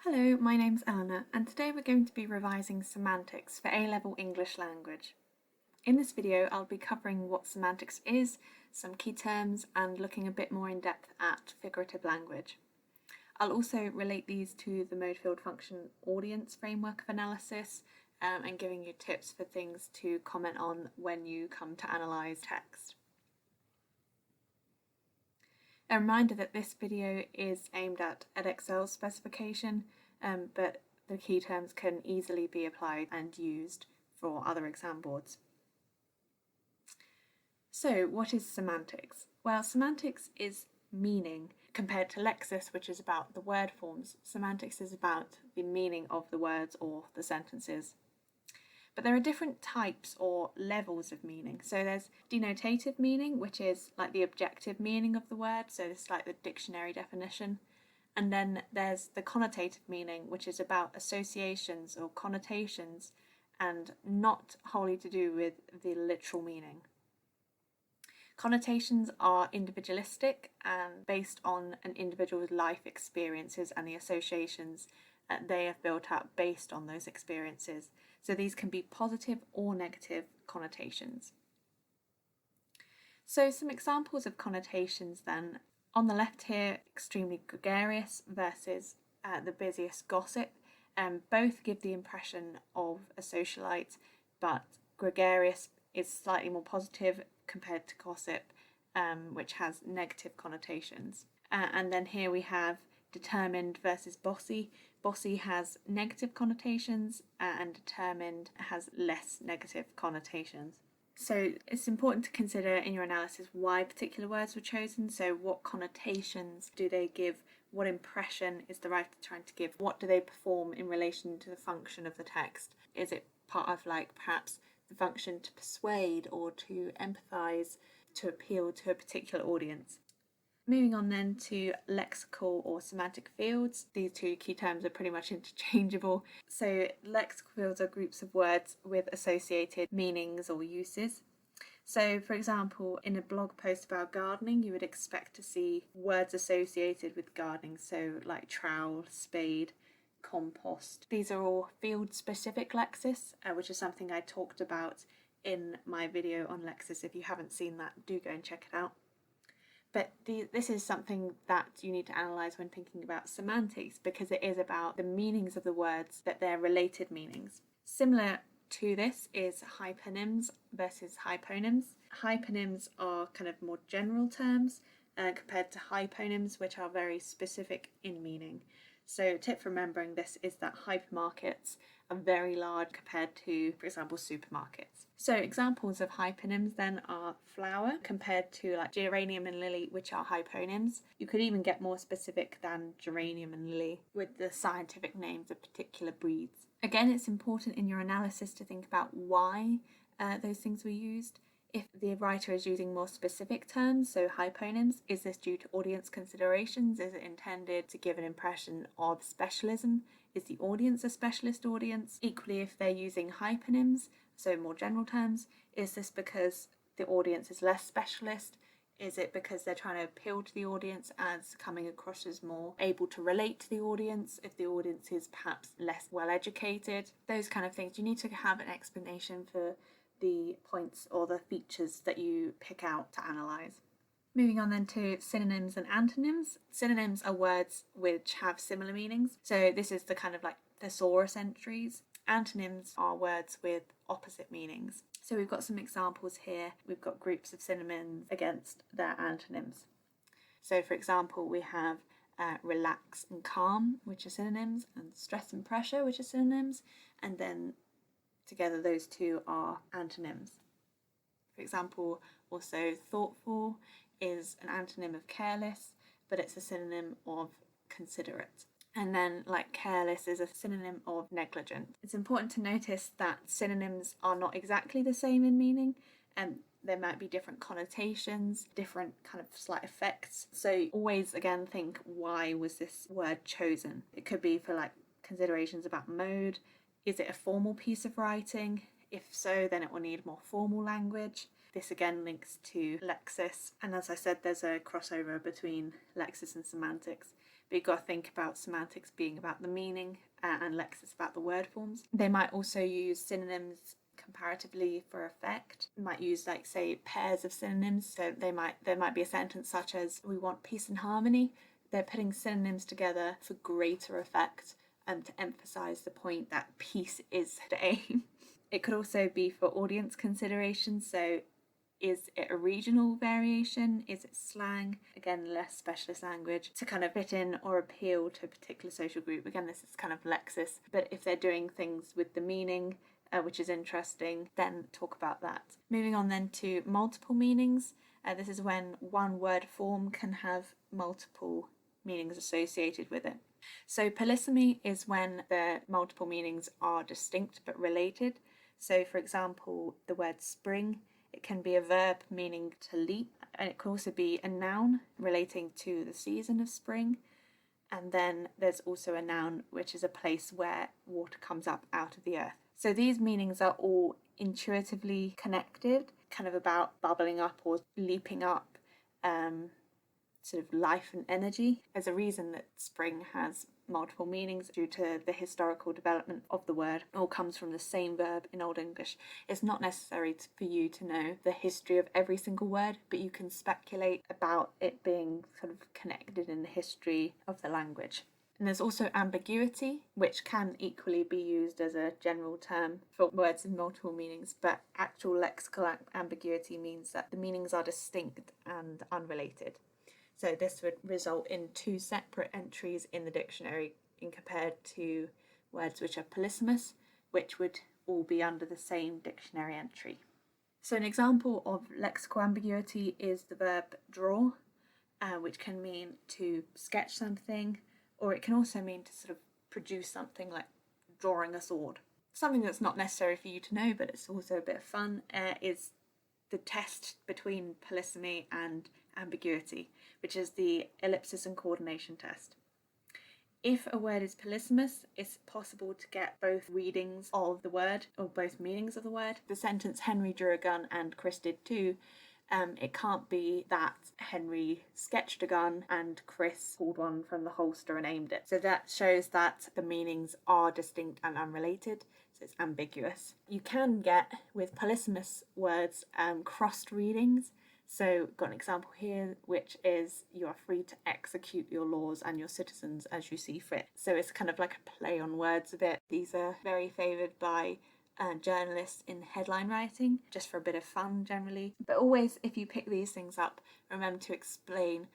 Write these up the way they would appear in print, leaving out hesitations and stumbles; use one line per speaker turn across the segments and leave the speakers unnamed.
Hello, my name's Eleanor, and today we're going to be revising semantics for A-level English language. In this video, I'll be covering what semantics is, some key terms, and looking a bit more in depth at figurative language. I'll also relate these to the mode field function audience framework of analysis and giving you tips for things to comment on when you come to analyse text. A reminder that this video is aimed at Edexcel specification, but the key terms can easily be applied and used for other exam boards. So, what is semantics? Well, semantics is meaning compared to lexis, which is about the word forms. Semantics is about the meaning of the words or the sentences. But there are different types or levels of meaning. So there's denotative meaning, which is like the objective meaning of the word, so it's like the dictionary definition. And then there's the connotative meaning, which is about associations or connotations and not wholly to do with the literal meaning. Connotations are individualistic and based on an individual's life experiences and the associations that they have built up based on those experiences. So these can be positive or negative connotations. So some examples of connotations then. On the left here, extremely gregarious versus the busiest gossip. Both give the impression of a socialite, but gregarious is slightly more positive compared to gossip, which has negative connotations. And then here we have determined versus bossy. Bossy has negative connotations and determined has less negative connotations. So it's important to consider in your analysis why particular words were chosen. So what connotations do they give? What impression is the writer trying to give? What do they perform in relation to the function of the text? Is it part of perhaps the function to persuade or to empathise, to appeal to a particular audience? Moving on then to lexical or semantic fields. These two key terms are pretty much interchangeable. So lexical fields are groups of words with associated meanings or uses. So for example, in a blog post about gardening, you would expect to see words associated with gardening, so like trowel, spade, compost. These are all field-specific lexis, which is something I talked about in my video on lexis. If you haven't seen that, do go and check it out. But this is something that you need to analyse when thinking about semantics, because it is about the meanings of the words, that they're related meanings. Similar to this is hypernyms versus hyponyms. Hypernyms are kind of more general terms compared to hyponyms, which are very specific in meaning. So a tip for remembering this is that hypermarkets are very large compared to, for example, supermarkets. So examples of hypernyms then are flower compared to geranium and lily, which are hyponyms. You could even get more specific than geranium and lily with the scientific names of particular breeds. Again, it's important in your analysis to think about why those things were used. If the writer is using more specific terms, so hyponyms, is this due to audience considerations? Is it intended to give an impression of specialism? Is the audience a specialist audience? Equally, if they're using hypernyms, so more general terms, is this because the audience is less specialist? Is it because they're trying to appeal to the audience as coming across as more able to relate to the audience if the audience is perhaps less well educated? Those kind of things. You need to have an explanation for the points or the features that you pick out to analyse. Moving on then to synonyms and antonyms. Synonyms are words which have similar meanings. So this is the kind of thesaurus entries. Antonyms are words with opposite meanings. So we've got some examples here. We've got groups of synonyms against their antonyms. So for example, we have relax and calm, which are synonyms, and stress and pressure, which are synonyms, and then together those two are antonyms. For example, also thoughtful is an antonym of careless, but it's a synonym of considerate. And then careless is a synonym of negligent. It's important to notice that synonyms are not exactly the same in meaning, and there might be different connotations, different kind of slight effects. So always again think, why was this word chosen? It could be for considerations about mode. Is it a formal piece of writing? If so, then it will need more formal language. This again links to lexis, and as I said, there's a crossover between lexis and semantics. but you've got to think about semantics being about the meaning and lexics about the word forms. They might also use synonyms comparatively for effect. You might use, like, say, pairs of synonyms. So there might be a sentence such as, we want peace and harmony. They're putting synonyms together for greater effect and to emphasize the point that peace is the aim. It could also be for audience considerations. So is it a regional variation? Is it slang? Again, less specialist language to kind of fit in or appeal to a particular social group. Again, this is kind of lexis, but if they're doing things with the meaning, which is interesting, then talk about that. Moving on then to multiple meanings. This is when one word form can have multiple meanings associated with it. So polysemy is when the multiple meanings are distinct but related. So for example, the word spring, it can be a verb meaning to leap, and it can also be a noun relating to the season of spring. And then there's also a noun which is a place where water comes up out of the earth. So these meanings are all intuitively connected, kind of about bubbling up or leaping up, sort of life and energy. There's a reason that spring has multiple meanings due to the historical development of the word. It all comes from the same verb in Old English. It's not necessary for you to know the history of every single word, but you can speculate about it being sort of connected in the history of the language. And there's also ambiguity, which can equally be used as a general term for words with multiple meanings, but actual lexical ambiguity means that the meanings are distinct and unrelated. So this would result in two separate entries in the dictionary in compared to words which are polysemous, which would all be under the same dictionary entry. So an example of lexical ambiguity is the verb draw, which can mean to sketch something, or it can also mean to sort of produce something, like drawing a sword. Something that's not necessary for you to know, but it's also a bit of fun, is the test between polysemy and ambiguity, which is the ellipsis and coordination test. If a word is polysemous, it's possible to get both readings of the word, or both meanings of the word. The sentence, Henry drew a gun and Chris did too, it can't be that Henry sketched a gun and Chris pulled one from the holster and aimed it. So that shows that the meanings are distinct and unrelated, so it's ambiguous. You can get, with polysemous words, crossed readings. So got an example here, which is, you are free to execute your laws and your citizens as you see fit. So it's kind of like a play on words a bit. These are very favoured by journalists in headline writing, just for a bit of fun generally. But always, if you pick these things up, remember to explain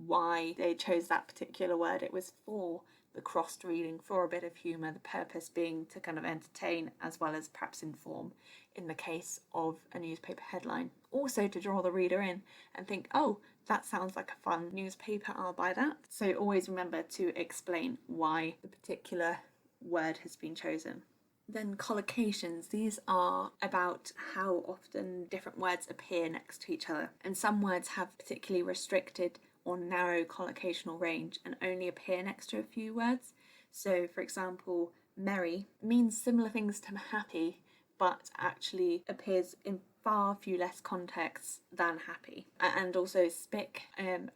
why they chose that particular word. It was for the crossed reading, for a bit of humour, the purpose being to kind of entertain as well as perhaps inform in the case of a newspaper headline. Also to draw the reader in and think, oh, that sounds like a fun newspaper, I'll buy that. So always remember to explain why the particular word has been chosen. Then collocations, these are about how often different words appear next to each other. And some words have particularly restricted or narrow collocational range and only appear next to a few words. So for example, merry means similar things to happy, but actually appears in far few less contexts than happy. And also spick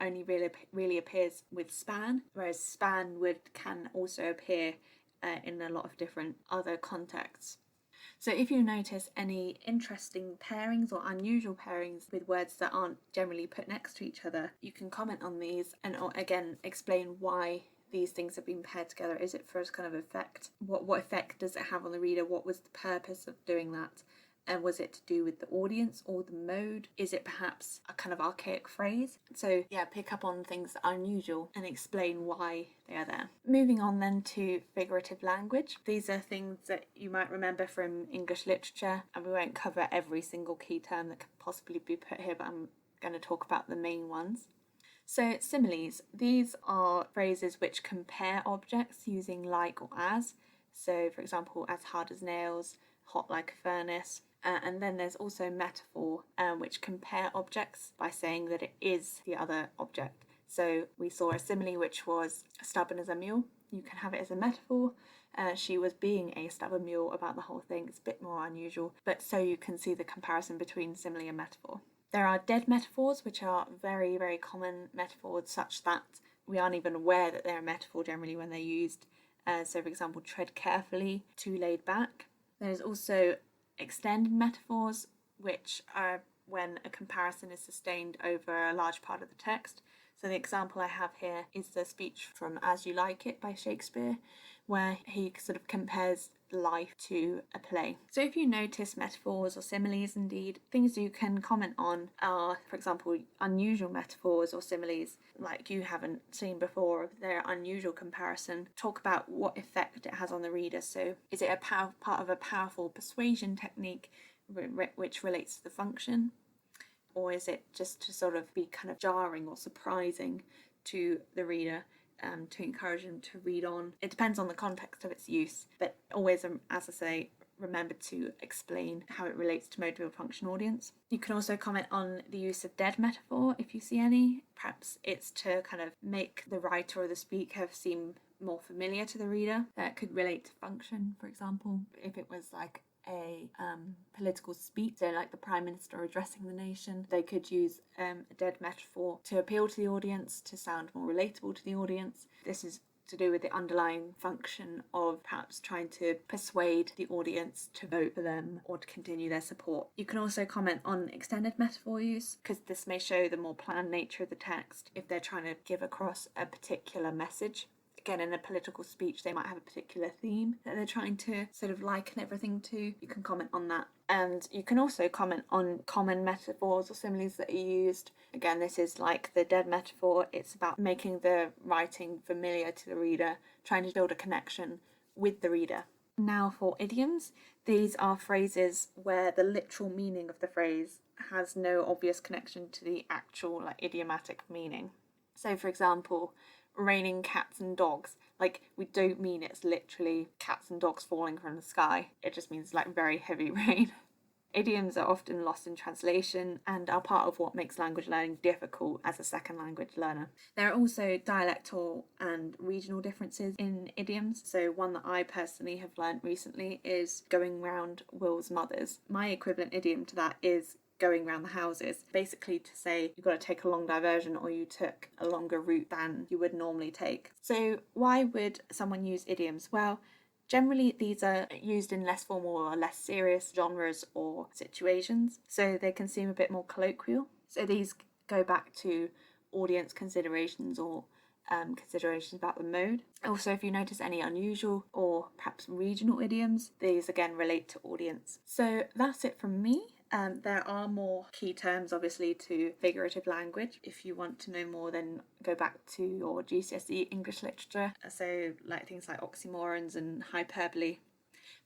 only really appears with span, whereas span can also appear in a lot of different other contexts. So if you notice any interesting pairings or unusual pairings with words that aren't generally put next to each other, you can comment on these and again explain why these things have been paired together. Is it for a kind of effect? What effect does it have on the reader? What was the purpose of doing that? And was it to do with the audience or the mode? Is it perhaps a kind of archaic phrase? So yeah, pick up on things that are unusual and explain why they are there. Moving on then to figurative language. These are things that you might remember from English literature, and we won't cover every single key term that could possibly be put here, but I'm going to talk about the main ones. So similes, these are phrases which compare objects using like or as. So for example, as hard as nails, hot like a furnace. And then there's also metaphor, which compare objects by saying that it is the other object. So we saw a simile which was stubborn as a mule. You can have it as a metaphor. She was being a stubborn mule about the whole thing. It's a bit more unusual, but so you can see the comparison between simile and metaphor. There are dead metaphors, which are very, very common metaphors, such that we aren't even aware that they're a metaphor generally when they're used. So for example, tread carefully, too laid back. There's also extended metaphors, which are when a comparison is sustained over a large part of the text. So the example I have here is the speech from As You Like It by Shakespeare, where he sort of compares life to a play. So if you notice metaphors or similes, indeed, things you can comment on are, for example, unusual metaphors or similes like you haven't seen before, their unusual comparison. Talk about what effect it has on the reader. So is it a part of a powerful persuasion technique which relates to the function? Or is it just to sort of be kind of jarring or surprising to the reader, to encourage them to read on? It depends on the context of its use, but always, as I say, remember to explain how it relates to motive or function audience. You can also comment on the use of dead metaphor if you see any. Perhaps it's to kind of make the writer or the speaker seem more familiar to the reader. That could relate to function, for example. If it was like a political speech, so like the Prime Minister addressing the nation, they could use a dead metaphor to appeal to the audience, to sound more relatable to the audience. This is to do with the underlying function of perhaps trying to persuade the audience to vote for them or to continue their support. You can also comment on extended metaphor use, because this may show the more planned nature of the text if they're trying to give across a particular message. Again, in a political speech, they might have a particular theme that they're trying to sort of liken everything to. You can comment on that. And you can also comment on common metaphors or similes that are used. Again, this is like the dead metaphor. It's about making the writing familiar to the reader, trying to build a connection with the reader. Now for idioms. These are phrases where the literal meaning of the phrase has no obvious connection to the actual idiomatic meaning. So for example, raining cats and dogs. We don't mean it's literally cats and dogs falling from the sky. It just means very heavy rain. Idioms are often lost in translation and are part of what makes language learning difficult as a second language learner. There are also dialectal and regional differences in idioms. So one that I personally have learnt recently is going round Will's mother's. My equivalent idiom to that is going round the houses, basically to say you've got to take a long diversion or you took a longer route than you would normally take. So why would someone use idioms? Well, generally these are used in less formal or less serious genres or situations, so they can seem a bit more colloquial. So these go back to audience considerations or considerations about the mode. Also, if you notice any unusual or perhaps regional idioms, these again relate to audience. So that's it from me. There are more key terms, obviously, to figurative language. If you want to know more, then go back to your GCSE English literature. So things like oxymorons and hyperbole.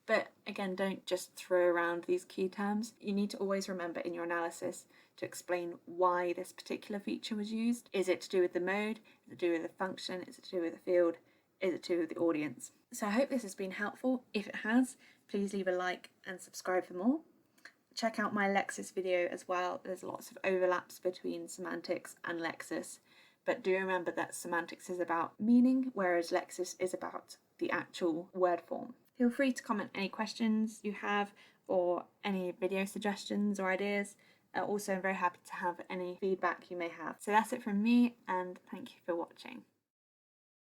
But again, don't just throw around these key terms. You need to always remember in your analysis to explain why this particular feature was used. Is it to do with the mode? Is it to do with the function? Is it to do with the field? Is it to do with the audience? So I hope this has been helpful. If it has, please leave a like and subscribe for more. Check out my Lexis video as well. There's lots of overlaps between semantics and Lexis, but do remember that semantics is about meaning, whereas Lexis is about the actual word form. Feel free to comment any questions you have or any video suggestions or ideas. Also, I'm very happy to have any feedback you may have. So that's it from me, and thank you for watching.